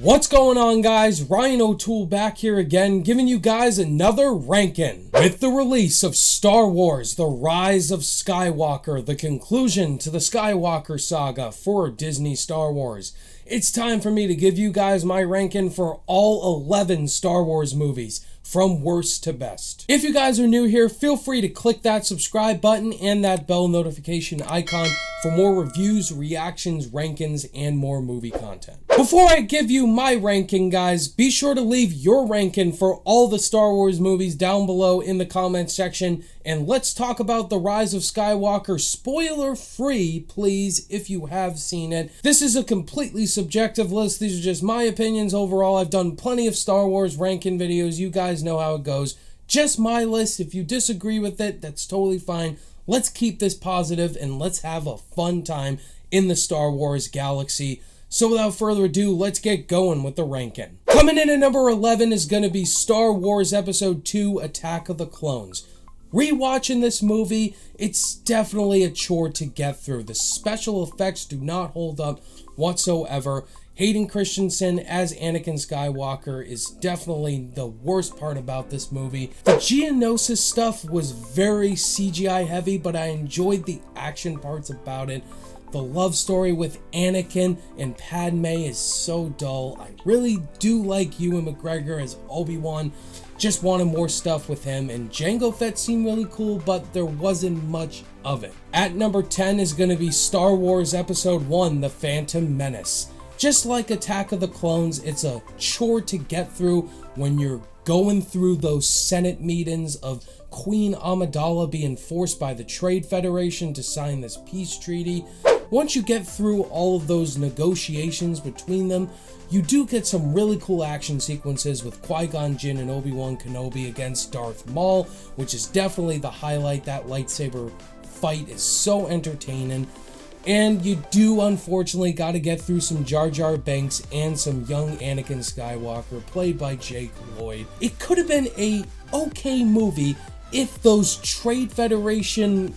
What's going on, guys? Ryan O'Toole back here again, giving you guys another ranking. With the release of Star Wars: The Rise of Skywalker, the conclusion to the Skywalker saga for Disney Star Wars, it's time for me to give you guys my ranking for all 11 Star Wars movies, from worst to best. If you guys are new here, feel free to click that subscribe button and that bell notification icon for more reviews, reactions, rankings, and more movie content. Before I give you my ranking, guys, be sure to leave your ranking for all the Star Wars movies down below in the comments section, and let's talk about The Rise of Skywalker spoiler free, please, if you have seen it. This is a completely subjective list. These are just my opinions overall. I've done plenty of Star Wars ranking videos. You guys know how it goes. Just my list. If you disagree with it, that's totally fine. Let's keep this positive and let's have a fun time in the Star Wars galaxy. So without further ado, let's get going with the ranking. Coming in at number 11 is going to be Star Wars Episode 2: Attack of the Clones. Rewatching this movie, it's definitely a chore to get through. The special effects do not hold up whatsoever. Hayden Christensen as Anakin Skywalker is definitely the worst part about this movie. The Geonosis stuff was very CGI heavy, but I enjoyed the action parts about it. The love story with Anakin and Padme is so dull. I really do like Ewan McGregor as Obi-Wan. Just wanted more stuff with him, and Jango Fett seemed really cool, but there wasn't much of it. At number 10 is going to be Star Wars Episode 1: The Phantom Menace. Just like Attack of the Clones, it's a chore to get through when you're going through those Senate meetings of Queen Amidala being forced by the Trade Federation to sign this peace treaty. Once you get through all of those negotiations between them, you do get some really cool action sequences with Qui-Gon Jinn and Obi-Wan Kenobi against Darth Maul, which is definitely the highlight. That lightsaber fight is so entertaining. And you do, unfortunately, got to get through some Jar Jar Binks and some young Anakin Skywalker, played by Jake Lloyd. It could have been a okay movie if those Trade Federation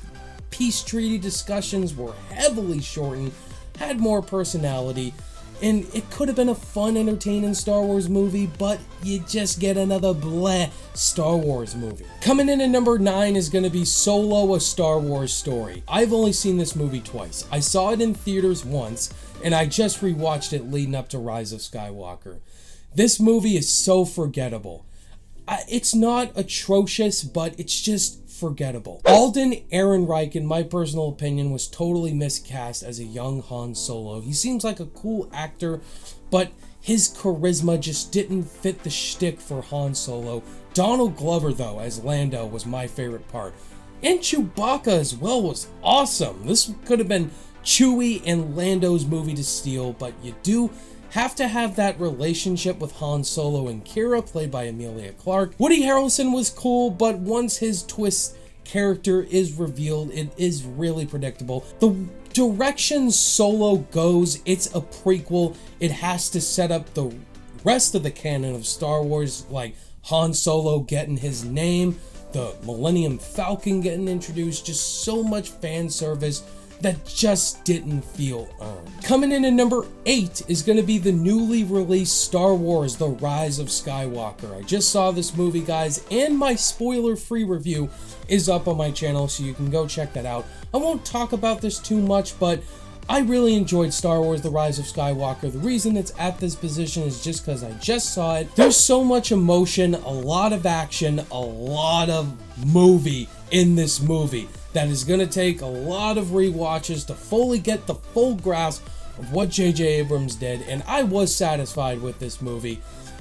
peace treaty discussions were heavily shortened, had more personality, and it could have been a fun, entertaining Star Wars movie, but you just get another bleh Star Wars movie. Coming in at number 9 is going to be Solo: A Star Wars Story. I've only seen this movie twice. I saw it in theaters once, and I just rewatched it leading up to Rise of Skywalker. This movie is so forgettable. It's not atrocious, but it's just forgettable. Alden Ehrenreich, in my personal opinion, was totally miscast as a young Han Solo. He seems like a cool actor, but his charisma just didn't fit the shtick for Han Solo. Donald Glover, though, as Lando, was my favorite part. And Chewbacca as well was awesome. This could have been Chewie and Lando's movie to steal, but you do have to have that relationship with Han Solo and Kira, played by Emilia Clarke. Woody Harrelson was cool, but once his twist character is revealed, it is really predictable. The direction Solo goes, it's a prequel. It has to set up the rest of the canon of Star Wars, like Han Solo getting his name, the Millennium Falcon getting introduced, just so much fan service that just didn't feel earned. Coming in at number 8 is going to be the newly released Star Wars: The Rise of Skywalker. I just saw this movie, guys, and my spoiler-free review is up on my channel, so you can go check that out. I won't talk about this too much, but I really enjoyed Star Wars: The Rise of Skywalker. The reason it's at this position is just because I just saw it. There's so much emotion, a lot of action, a lot of movie in this movie that is going to take a lot of rewatches to fully get the full grasp of what J.J. Abrams did, and I was satisfied with this movie.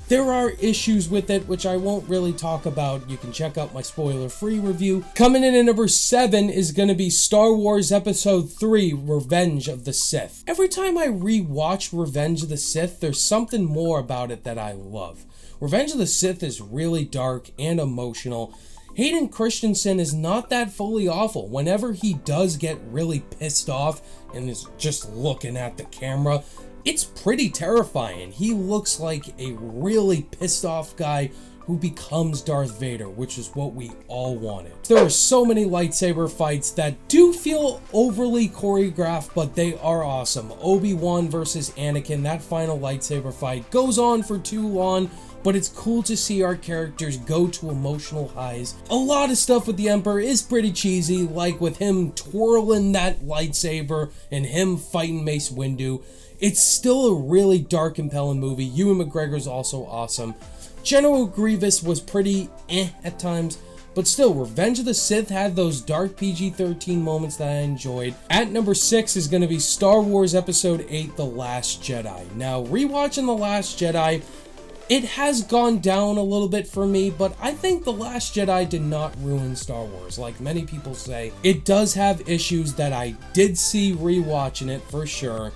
There are issues with it, which I won't really talk about. You can check out my spoiler-free review. Coming in at number 7 is going to be Star Wars Episode 3: Revenge of the Sith. Every time I rewatch Revenge of the Sith, there's something more about it that I love. Revenge of the Sith is really dark and emotional. Hayden Christensen is not that fully awful. Whenever he does get really pissed off and is just looking at the camera, it's pretty terrifying. He looks like a really pissed off guy who becomes Darth Vader, which is what we all wanted. There are so many lightsaber fights that do feel overly choreographed, but they are awesome. Obi-Wan versus Anakin, that final lightsaber fight goes on for too long, but it's cool to see our characters go to emotional highs. A lot of stuff with the Emperor is pretty cheesy, like with him twirling that lightsaber and him fighting Mace Windu. It's still a really dark, compelling movie. Ewan McGregor's also awesome. General Grievous was pretty at times, but still, Revenge of the Sith had those dark PG-13 moments that I enjoyed. At number 6 is going to be Star Wars Episode 8, The Last Jedi. Now, rewatching The Last Jedi, it has gone down a little bit for me, but I think The Last Jedi did not ruin Star Wars, like many people say. It does have issues that I did see rewatching it, for sure.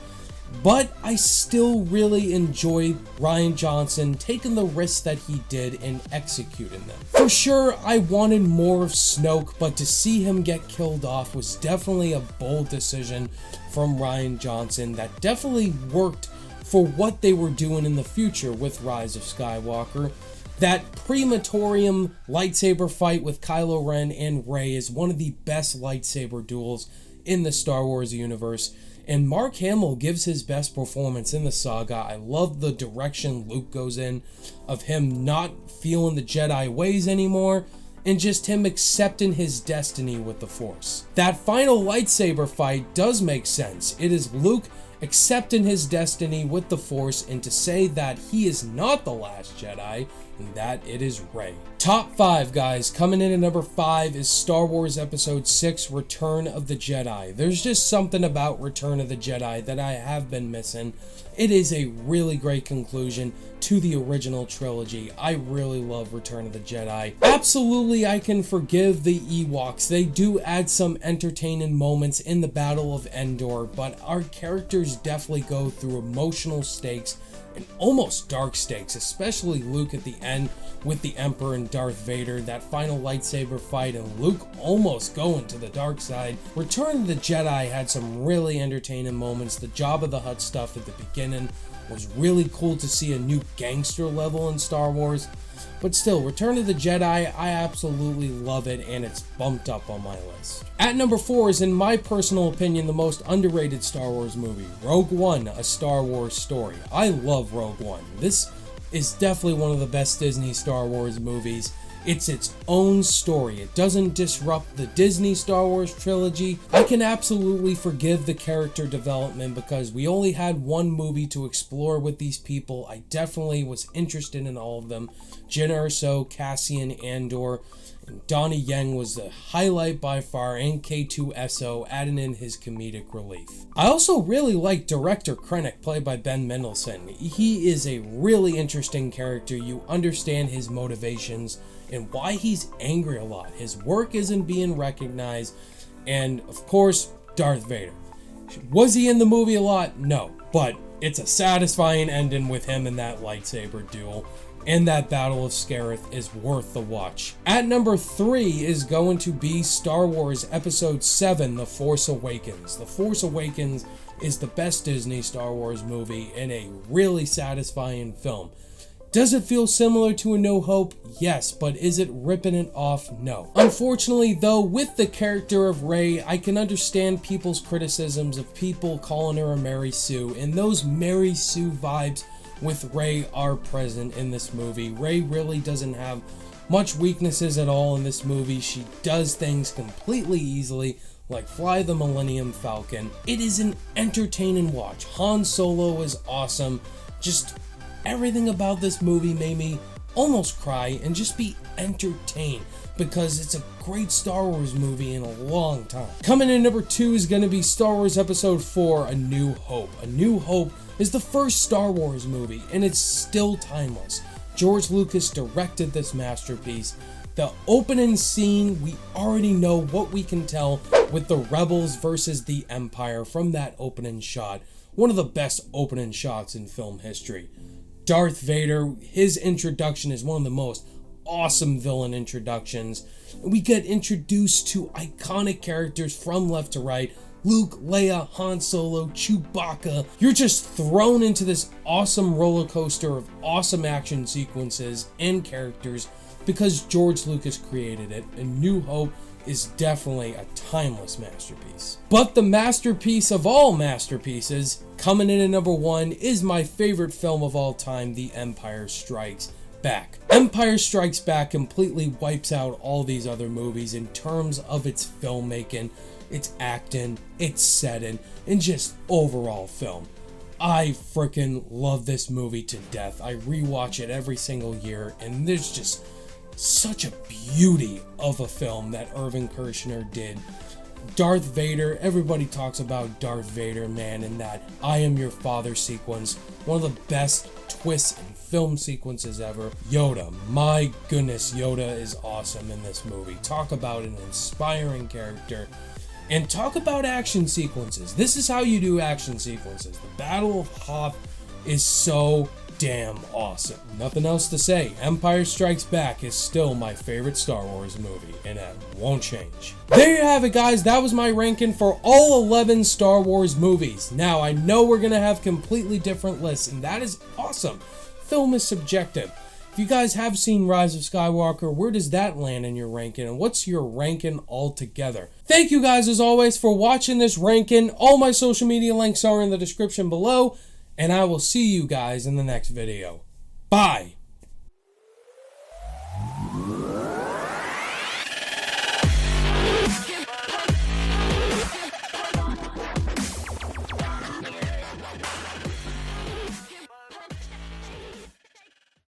But I still really enjoy Rian Johnson taking the risks that he did and executing them. For sure, I wanted more of Snoke, but to see him get killed off was definitely a bold decision from Rian Johnson that definitely worked for what they were doing in the future with Rise of Skywalker. That prematorium lightsaber fight with Kylo Ren and Rey is one of the best lightsaber duels in the Star Wars universe. And Mark Hamill gives his best performance in the saga. I love the direction Luke goes in, of him not feeling the Jedi ways anymore, and just him accepting his destiny with the Force. That final lightsaber fight does make sense. It is Luke accepting his destiny with the Force, and to say that he is not the last Jedi, and that it is Rey. Top 5, guys. Coming in at number 5 is Star Wars Episode 6, Return of the Jedi. There's just something about Return of the Jedi that I have been missing. It is a really great conclusion to the original trilogy. I really love Return of the Jedi. Absolutely, I can forgive the Ewoks. They do add some entertaining moments in the Battle of Endor, but our characters definitely go through emotional stakes and almost dark stakes, especially Luke at the end with the Emperor and Darth Vader, that final lightsaber fight and Luke almost going to the dark side. Return of the Jedi had some really entertaining moments. The Jabba the Hutt stuff at the beginning was really cool to see a new gangster level in Star Wars. But still, Return of the Jedi, I absolutely love it, and it's bumped up on my list. At number 4 is, in my personal opinion, the most underrated Star Wars movie, Rogue One, A Star Wars Story. I love Rogue One. This is definitely one of the best Disney Star Wars movies. It's its own story. It doesn't disrupt the Disney Star Wars trilogy. I can absolutely forgive the character development because we only had one movie to explore with these people. I definitely was interested in all of them. Jyn Erso, Cassian Andor, and Donnie Yen was the highlight by far, and K2SO adding in his comedic relief. I also really like Director Krennic, played by Ben Mendelsohn. He is a really interesting character. You understand his motivations and why he's angry a lot. His work isn't being recognized, and of course, Darth Vader. Was he in the movie a lot? No, but it's a satisfying ending with him in that lightsaber duel. And that Battle of Scarif is worth the watch. At number 3 is going to be Star Wars Episode 7, The Force Awakens. The Force Awakens is the best Disney Star Wars movie and a really satisfying film. Does it feel similar to A New Hope? Yes, but is it ripping it off? No. Unfortunately, though, with the character of Rey, I can understand people's criticisms of people calling her a Mary Sue, and those Mary Sue vibes with Rey are present in this movie. Rey really doesn't have much weaknesses at all in this movie. She does things completely easily, like fly the Millennium Falcon. It is an entertaining watch. Han Solo is awesome. Just everything about this movie made me almost cry and just be entertained, because it's a great Star Wars movie in a long time. Coming in number 2 is going to be Star Wars Episode 4, A New Hope. A New Hope is the first Star Wars movie, and it's still timeless. George Lucas directed this masterpiece. The opening scene, we already know what we can tell with the Rebels versus the Empire from that opening shot. One of the best opening shots in film history. Darth Vader, his introduction is one of the most awesome villain introductions. We get introduced to iconic characters from left to right, Luke, Leia, Han Solo, Chewbacca. You're just thrown into this awesome roller coaster of awesome action sequences and characters because George Lucas created it, and New Hope is definitely a timeless masterpiece. But the masterpiece of all masterpieces, coming in at number 1, is my favorite film of all time, The Empire Strikes Back. Empire Strikes Back completely wipes out all these other movies in terms of its filmmaking, its acting, its setting, and just overall film. I freaking love this movie to death. I rewatch it every single year, and there's just such a beauty of a film that Irvin Kershner did. Darth Vader, everybody talks about Darth Vader, man, in that I Am Your Father sequence, one of the best twists in film sequences ever. Yoda, my goodness, Yoda is awesome in this movie. Talk about an inspiring character, and talk about action sequences. This is how you do action sequences. The Battle of Hoth is so damn awesome. Nothing else to say. Empire Strikes Back is still my favorite Star Wars movie, and that won't change. There you have it, guys. That was my ranking for all 11 Star Wars movies. Now, I know we're going to have completely different lists, and that is awesome. Film is subjective. If you guys have seen Rise of Skywalker, where does that land in your ranking, and what's your ranking altogether? Thank you guys, as always, for watching this ranking. All my social media links are in the description below, and I will see you guys in the next video. Bye!